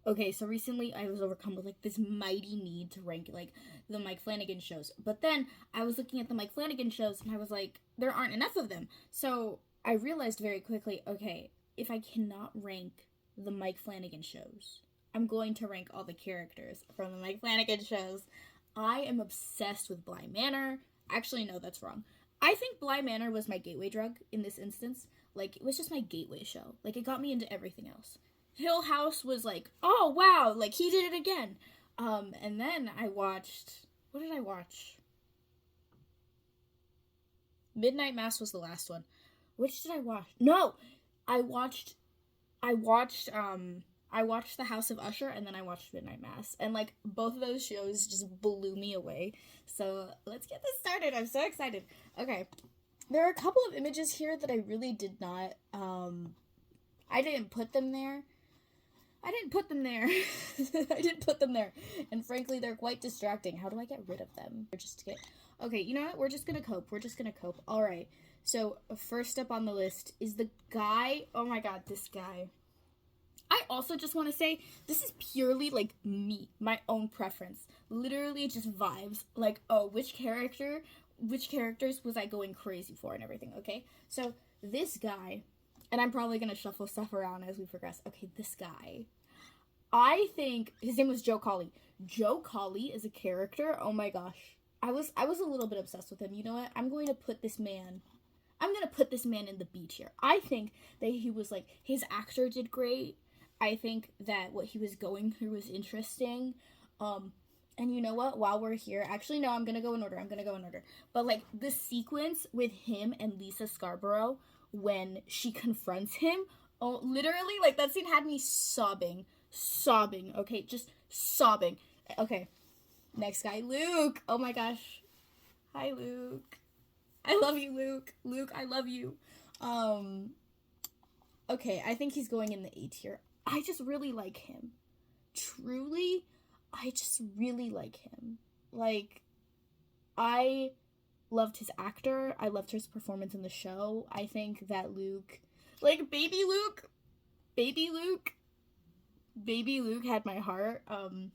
Okay, so recently I was overcome with like this mighty need to rank like the Mike Flanagan shows. But then I was looking at the Mike Flanagan shows and I was like, there aren't enough of them. So I realized very quickly, okay, if I cannot rank the Mike Flanagan shows, I'm going to rank all the characters from the Mike Flanagan shows. I am obsessed with Bly Manor. Actually, no, that's wrong. I think Bly Manor was my gateway drug in this instance. Like, it was just my gateway show. Like, it got me into everything else. Hill House was like, oh wow, like he did it again. And then I watched, what did I watch? Midnight Mass was the last one. Which did I watch? No, I watched, I watched, I watched The House of Usher and then I watched Midnight Mass. And like both of those shows just blew me away. So let's get this started. I'm so excited. Okay, there are a couple of images here that I really did not, I didn't put them there. I didn't put them there. I didn't put them there. And frankly, they're quite distracting. How do I get rid of them? Just to get... Okay, you know what? We're just gonna cope. We're just gonna cope. Alright. So, first up on the list is the guy... Oh my god, this guy. I also just want to say, this is purely, like, me. My own preference. Literally just vibes. Like, oh, which characters was I going crazy for and everything, okay? So, this guy... And I'm probably going to shuffle stuff around as we progress. Okay, this guy. I think his name was Joe Collie. Joe Collie is a character. Oh my gosh. I was a little bit obsessed with him. You know what? I'm going to put this man in the B tier. I think that he was like, his actor did great. I think that what he was going through was interesting. And you know what? While we're here, actually, no, I'm going to go in order. But like the sequence with him and Lisa Scarborough when she confronts him, oh, literally, like, that scene had me sobbing, okay, just sobbing. Okay, next guy, Luke. Oh my gosh. Hi, Luke. I love you, Luke. Luke, I love you. Okay, I think he's going in the A tier. I just really like him. Truly, I just really like him. Like, I loved his actor. I loved his performance in the show. I think that Luke, like baby Luke had my heart. And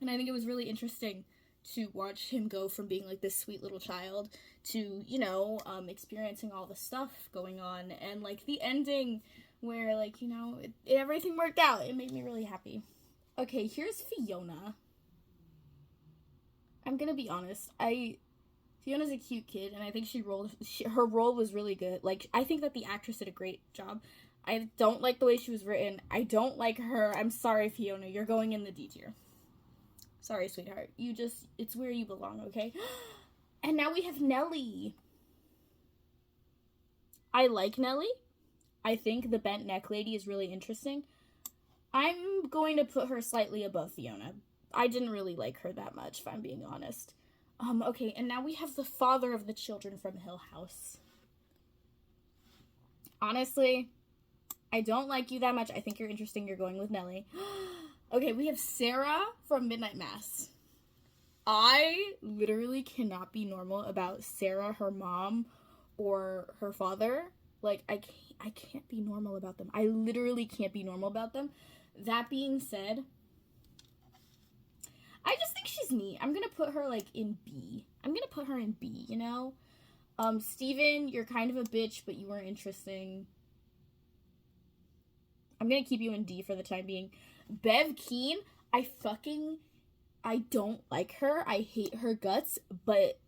I think it was really interesting to watch him go from being like this sweet little child to, you know, experiencing all the stuff going on, and like the ending where, like, you know, everything worked out. It made me really happy. Okay, here's Fiona. I'm gonna be honest. Fiona's a cute kid, and I think her role was really good. Like, I think that the actress did a great job. I don't like the way she was written. I don't like her. I'm sorry, Fiona. You're going in the D tier. Sorry, sweetheart. It's where you belong, okay? And now we have Nellie. I like Nellie. I think the bent neck lady is really interesting. I'm going to put her slightly above Fiona. I didn't really like her that much, if I'm being honest. Okay, and now we have the father of the children from Hill House. Honestly, I don't like you that much. I think you're interesting. You're going with Nellie. Okay, we have Sarah from Midnight Mass. I literally cannot be normal about Sarah, her mom, or her father. Like, I can't be normal about them. I literally can't be normal about them. That being said, I just think she's neat. I'm gonna put her, like, in B. I'm gonna put her in B, you know? Steven, you're kind of a bitch, but you weren't interesting. I'm gonna keep you in D for the time being. Bev Keane, I don't like her. I hate her guts, but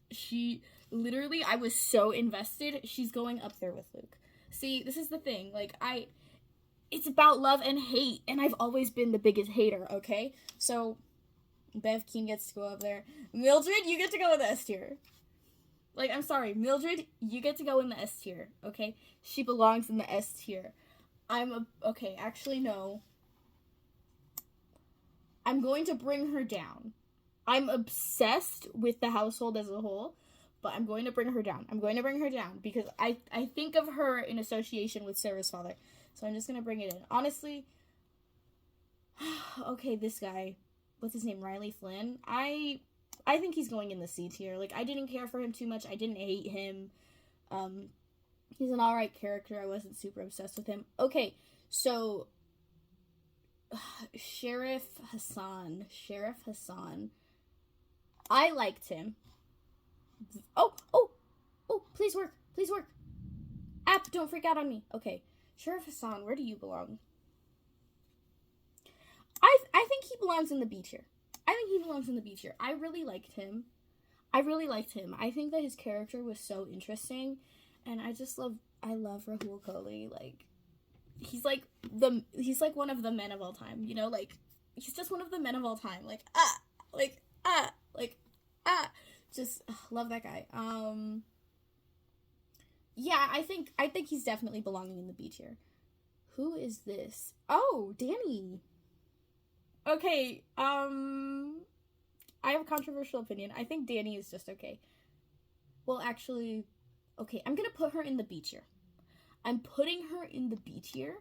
literally, I was so invested. She's going up there with Luke. See, this is the thing. Like, it's about love and hate, and I've always been the biggest hater, okay? So, Bev Keane gets to go up there. Mildred, you get to go in the S tier. Like, I'm sorry, Mildred, you get to go in the S tier, okay? She belongs in the S tier. Okay, actually, no. I'm going to bring her down. I'm obsessed with the household as a whole, but I'm going to bring her down. Because I think of her in association with Sarah's father. So I'm just going to bring it in. Honestly, okay, this guy, what's his name, Riley Flynn? I think he's going in the C tier. Like, I didn't care for him too much. I didn't hate him. He's an alright character. I wasn't super obsessed with him. Okay, so Sheriff Hassan. I liked him. Oh, oh, oh, please work. App, don't freak out on me. Okay. Sheriff Hassan, where do you belong? I think he belongs in the B tier. I really liked him. I think that his character was so interesting, and I love Rahul Kohli. Like, he's like one of the men of all time, you know, like, he's just one of the men of all time. Just love that guy. Yeah, I think he's definitely belonging in the B tier. Who is this? Oh, Danny. Okay, I have a controversial opinion. I think Danny is just okay. Well, actually, okay, I'm gonna put her in the B tier. I'm putting her in the B tier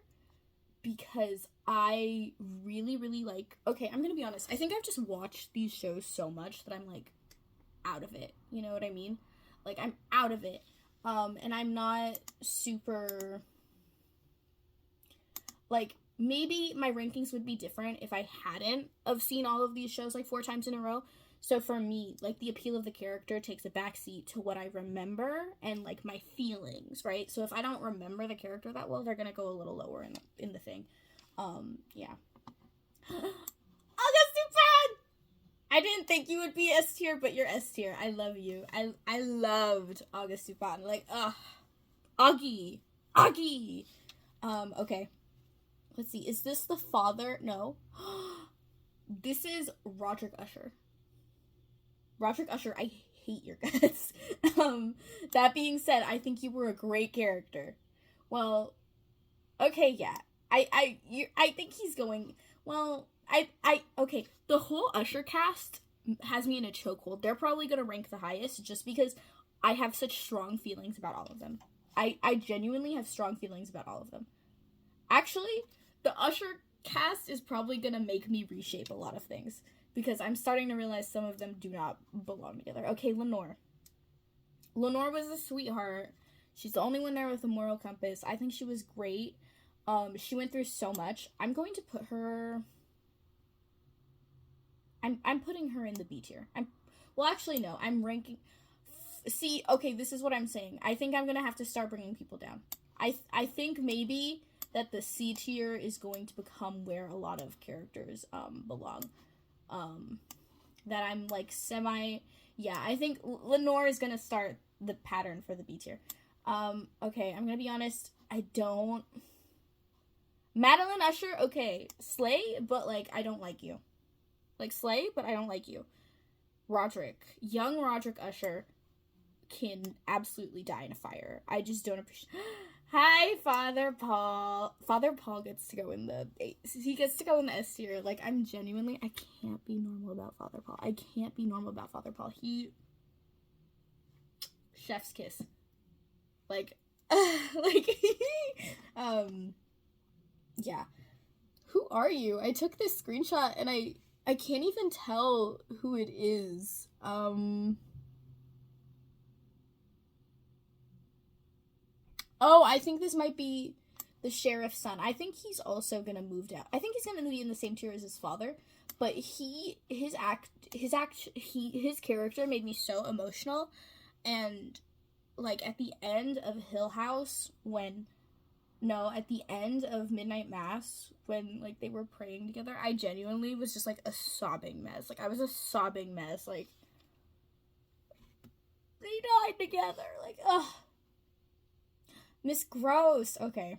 because I really, really like... Okay, I'm gonna be honest. I think I've just watched these shows so much that I'm, like, out of it. You know what I mean? Like, I'm out of it. And I'm not super... Like, maybe my rankings would be different if I hadn't have seen all of these shows, like, 4 times in a row. So for me, like, the appeal of the character takes a backseat to what I remember and, like, my feelings, right? So if I don't remember the character that well, they're gonna go a little lower in the thing. Yeah. August Dupin! I didn't think you would be S tier, but you're S tier. I love you. I loved August Dupin. Like, Augie. Okay. Let's see. Is this the father? No. This is Roderick Usher. I hate your guts. That being said, I think you were a great character. Well, okay, yeah. I think he's going... Well, okay. The whole Usher cast has me in a chokehold. They're probably going to rank the highest just because I have such strong feelings about all of them. I genuinely have strong feelings about all of them. Actually, the Usher cast is probably going to make me reshape a lot of things because I'm starting to realize some of them do not belong together. Okay, Lenore. Lenore was a sweetheart. She's the only one there with a moral compass. I think she was great. She went through so much. I'm going to put her... I'm putting her in the B tier. Well, actually, no. I'm ranking... See, okay, this is what I'm saying. I think I'm going to have to start bringing people down. I think maybe that the C tier is going to become where a lot of characters belong. That I'm, like, semi... Yeah, I think Lenore is going to start the pattern for the B tier. Okay, I'm going to be honest. I don't... Madeline Usher, okay. Slay, but, like, I don't like you. Like, slay, but I don't like you. Roderick. Young Roderick Usher can absolutely die in a fire. I just don't appreciate... Hi, Father Paul. Father Paul gets to go in the... He gets to go in the S tier. Like, I'm genuinely... I can't be normal about Father Paul. He... Chef's kiss. Like... Yeah. Who are you? I took this screenshot and I can't even tell who it is. Oh, I think this might be the sheriff's son. I think he's also gonna move down. I think he's gonna be in the same tier as his father, but his character made me so emotional, and like at the end of Hill House at the end of Midnight Mass, when, like, they were praying together, I genuinely was just, like, a sobbing mess. Like, I was a sobbing mess. Like, they died together. Like, ugh. Miss Gross. Okay.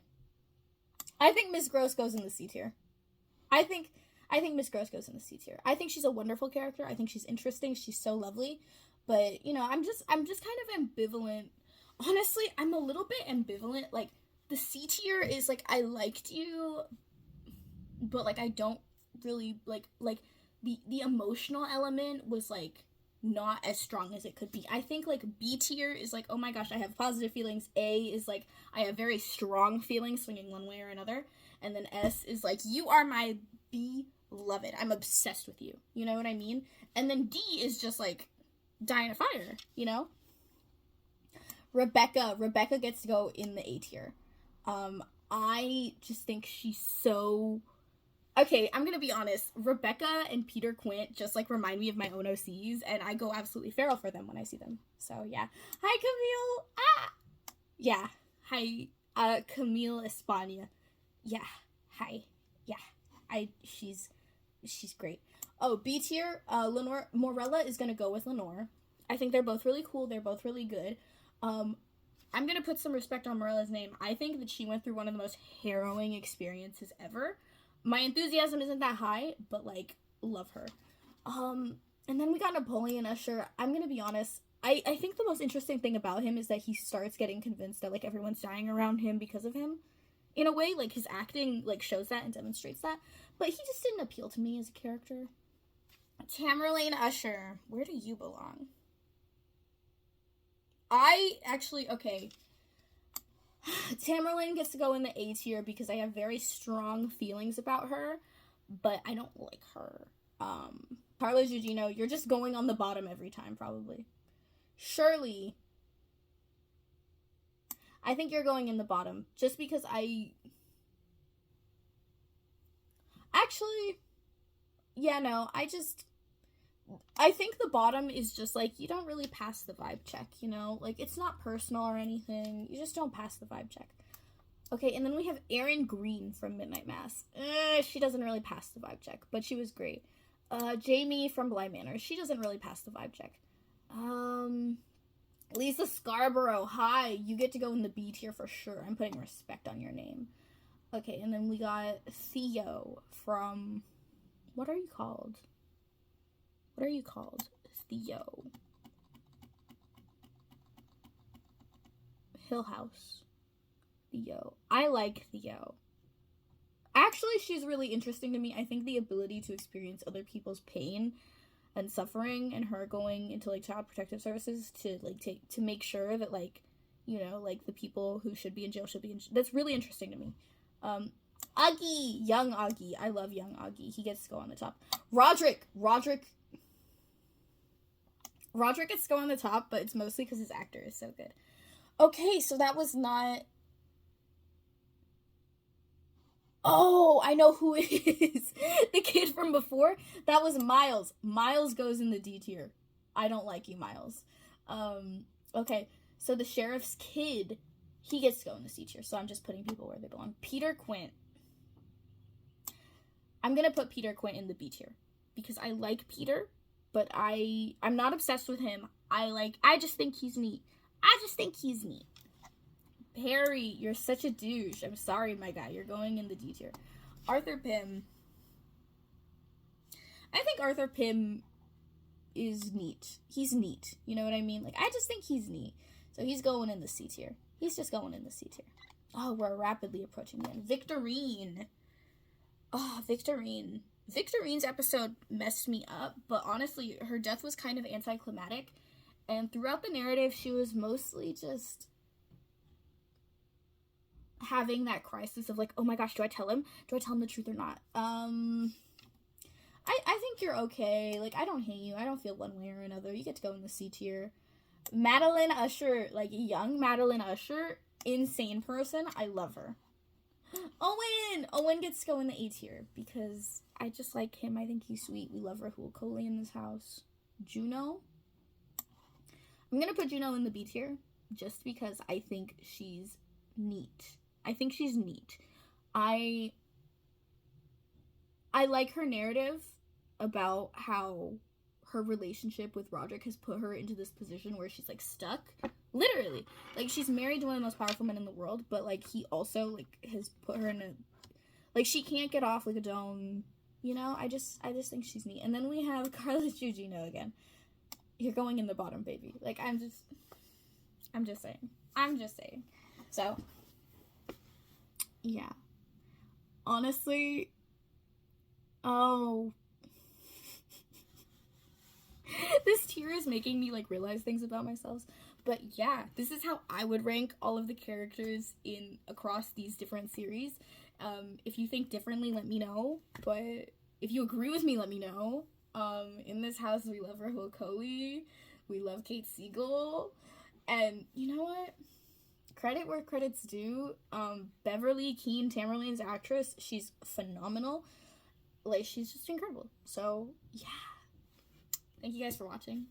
I think Miss Gross goes in the C tier. I think Miss Gross goes in the C tier. I think she's a wonderful character. I think she's interesting. She's so lovely. But, you know, I'm just kind of ambivalent. Honestly, I'm a little bit ambivalent. Like, the C tier is, like, I liked you, but, like, I don't really, like, the emotional element was, like, not as strong as it could be. I think, like, B tier is, like, oh my gosh, I have positive feelings. A is, like, I have very strong feelings swinging one way or another. And then S is, like, you are my beloved. I'm obsessed with you. You know what I mean? And then D is just, like, die in a fire, you know? Rebecca gets to go in the A tier. I just think she's so Okay, I'm gonna be honest. Rebecca and Peter Quint just like remind me of my own OCs, and I go absolutely feral for them when I see them. So yeah. Hi, Camille. Ah. Yeah. Hi, Camille Espana. Yeah. Hi. Yeah. She's great. Oh, B tier. Lenore Morella is gonna go with Lenore. I think they're both really cool. They're both really good. I'm gonna put some respect on Morella's name. I think that she went through one of the most harrowing experiences ever. My enthusiasm isn't that high, but like, love her. And then we got Napoleon Usher. I'm gonna be honest. I think the most interesting thing about him is that he starts getting convinced that like everyone's dying around him because of him. In a way, like his acting like shows that and demonstrates that. But he just didn't appeal to me as a character. Tamerlane Usher, where do you belong? Okay. Tamerlane gets to go in the A tier because I have very strong feelings about her, but I don't like her. Carla Gugino, you're just going on the bottom every time, probably. Shirley, I think you're going in the bottom, just because Actually, yeah, no, I think the bottom is just like, you don't really pass the vibe check, you know? Like, it's not personal or anything. You just don't pass the vibe check. Okay, and then we have Erin Green from Midnight Mass. She doesn't really pass the vibe check, but she was great. Jamie from Bly Manor. She doesn't really pass the vibe check. Lisa Scarborough. Hi, you get to go in the B tier for sure. I'm putting respect on your name. Okay, and then we got Theo from... What are you called? What are you called? Theo. Hill House. Theo. I like Theo. Actually, she's really interesting to me. I think the ability to experience other people's pain and suffering, and her going into like child protective services to like to make sure that like, you know, like the people who should be in jail should be in that's really interesting to me. Augie, young Augie. I love young Augie. He gets to go on the top. Roderick gets to go on the top, but it's mostly because his actor is so good. Okay, so that was not... Oh, I know who it is. The kid from before. That was Miles. Miles goes in the D tier. I don't like you, Miles. Okay, so the sheriff's kid, he gets to go in the C tier, so I'm just putting people where they belong. Peter Quint. I'm gonna put Peter Quint in the B tier because I like Peter, but I'm not obsessed with him. I just think he's neat. Perry, you're such a douche. I'm sorry, my guy. You're going in the D tier. Arthur Pym. I think Arthur Pym is neat. He's neat. You know what I mean? Like, I just think he's neat. So he's going in the C tier. He's just going in the C tier. Oh, we're rapidly approaching the end. Victorine. Oh, Victorine. Victorine's episode messed me up, but honestly, her death was kind of anticlimactic. And throughout the narrative, she was mostly just having that crisis of like, oh my gosh, do I tell him? Do I tell him the truth or not? I think you're okay. Like, I don't hate you. I don't feel one way or another. You get to go in the C tier. Madeline Usher, like young Madeline Usher, insane person. I love her. Owen gets to go in the A tier because I just like him. I think he's sweet. We love Rahul Kohli in this house. Juno. I'm gonna put Juno in the B tier just because I think she's neat. I like her narrative about how her relationship with Roderick has put her into this position where she's like stuck. Literally. Like, she's married to one of the most powerful men in the world, but like he also like has put her in a, like, she can't get off like a dome, you know? I just think she's neat. And then we have Carla Gugino again. You're going in the bottom, baby. Like, I'm just saying. So, yeah. Honestly, oh. This tier is making me, like, realize things about myself. But, yeah, this is how I would rank all of the characters across these different series. If you think differently, let me know. But if you agree with me, let me know. In this house, we love Rahul Kohli. We love Kate Siegel. And you know what? Credit where credit's due. Beverly Keane, Tamerlane's actress, she's phenomenal. like, she's just incredible. So, yeah. Thank you guys for watching.